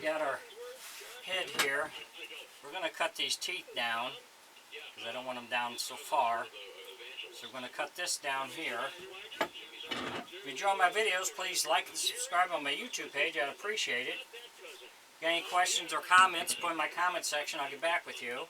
got our head here. We're going to cut these teeth down because I don't want them down so far. So we're going to cut this down here. If you enjoy my videos, please like and subscribe on my YouTube page. I'd appreciate it. If you got any questions or comments, put in my comment section. I'll get back with you.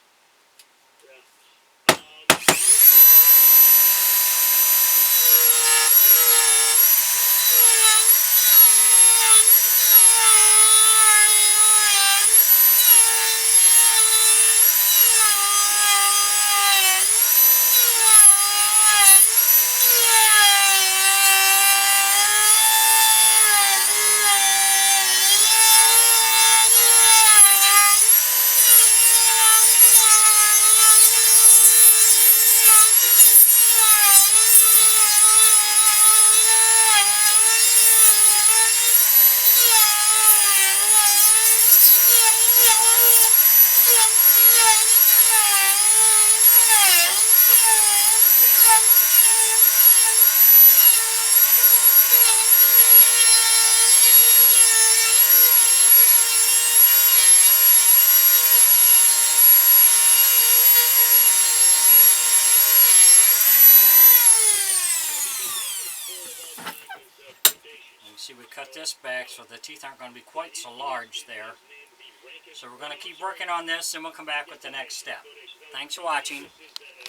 See, we cut this back so the teeth aren't going to be quite so large there. So we're going to keep working on this and we'll come back with the next step. Thanks for watching.